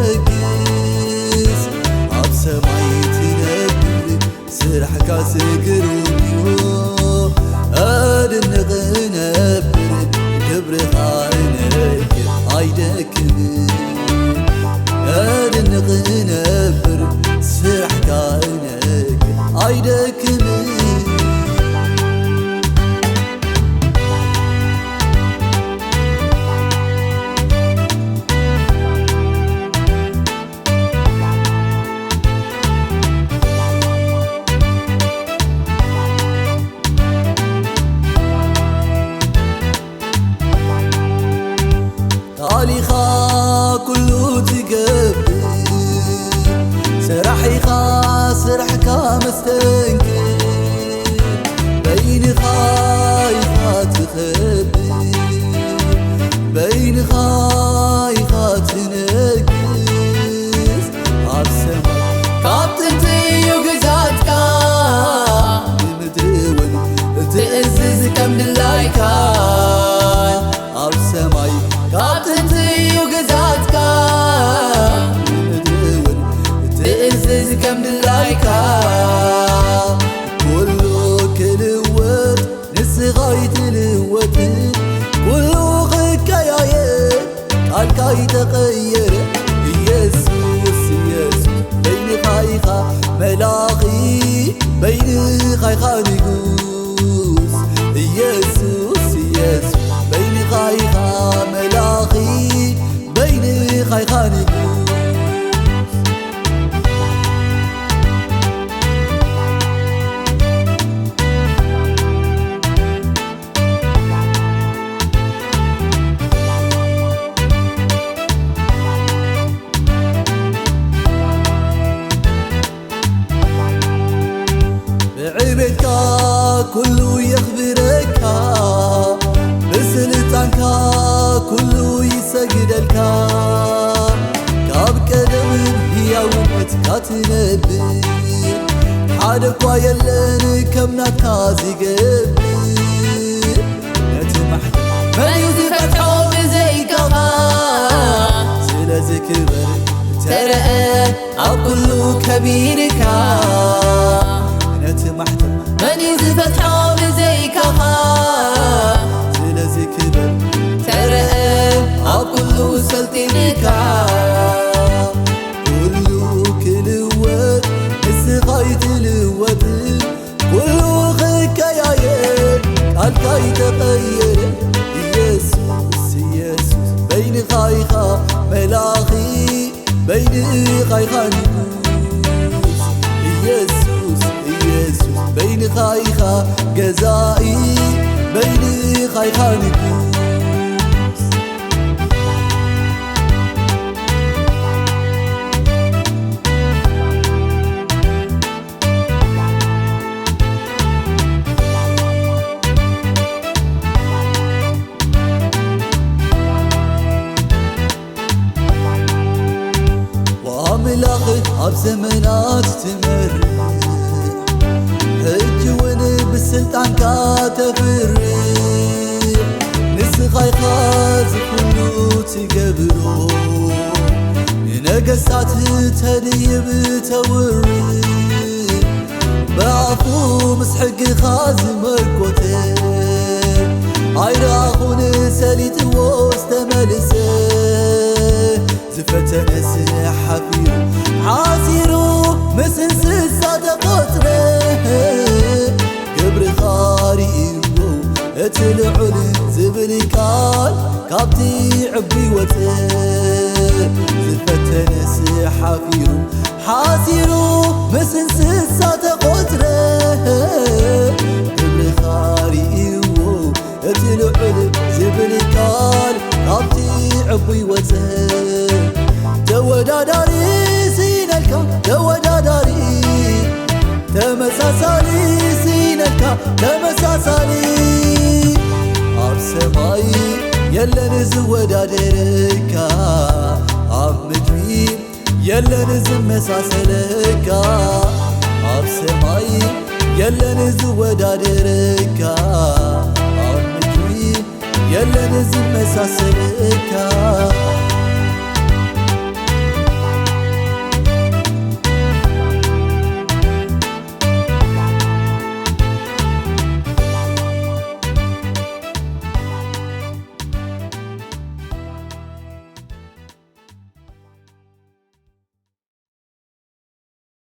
تنقس عب سماي تنبر سرحك سكرونيو أدنق نبر كبر خانك عيدك أدنق نبر سرحك عيدك عليخا كله تقبل سرحكا مستنكر بين خايفات تخبي بين خايفات تنقس عالسما كابتنتي وقزاتكا بمدرون تأزز كم دلايكان عالسماي كابتنتي وقزاتكا بمدرون تأزز كم دلايكا كله كلوت نسغاي تلوت كله غكايا قالكاي تغير يسوس بين خايخا ملاقي بين خايخا نقوس يسوس بين خايخا ملاقي بين خايخا نقوس بعبدك كله يخبرك بسلطانك كله يسجدلك كاب قدم هياومتك تنبر حدقوا يلن كمناتك زيقبر نتمحت من يفتحو بزيكا سلازي كبر ترى كله كبيرك نتمحت من يفتحو بزيكا سلازي كبر ترى كله سلطنك كله كلوت السغاي تلوت كله غكايا قالكاي تغير يسوس بين خايخا ملاخي بين خايخا نقوس يسوس بين خايخا جزائي بين خايخا نقوس وعملاقك عب زمنات تمر هجون بالسلطان كاتفر نسخاي خاز كله تقبرو نقصات تهديب تور بعفو مسحق خاز مركوته عيراخون سليت وسط ملسه زفتنس حفيرو حاسيرو مسنس صادقوتره قبر خاريبو اتلعل زبلكال كابتي عبي وته زفتنس حفيرو حاسيرو مسنس صادقوتره قبر خاريبو اتلعل زبلكال كابتي عبي وته توداداري سينالكا توداداري تمساسالي سينالكا تمساسالي عب سماي يلن زودادركا عب مدري يلن زمساسلكا عب سماي يلن زودادركا عب مدري يلن زمساسلكا